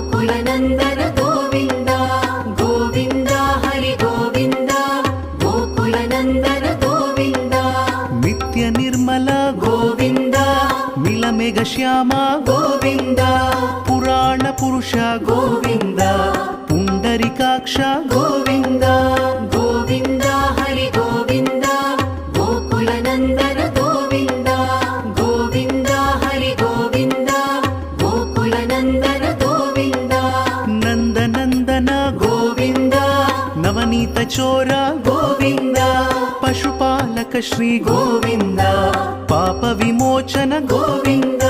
गोकुलनन्दन गोविन्द गोविन्द हरि गोविन्द गोकुलनन्दन गोविन्द नित्य निर्मल गोविन्द मिलमेघ श्याम गोविन्द पुराण पुरुष गोविन्द पुण्डरीकाक्ष गोविन्द गोविन्द हरि गोविन्द गोकुलनन्दन गोविन्द गोविन्द हरि गोविन्द गोकुलनन्दन गोविन्द नन्दनन्दन गोविन्द नवनीत चोर गोविन्द पशुपालक श्री गोविन्द पाप विमोचन गोविन्द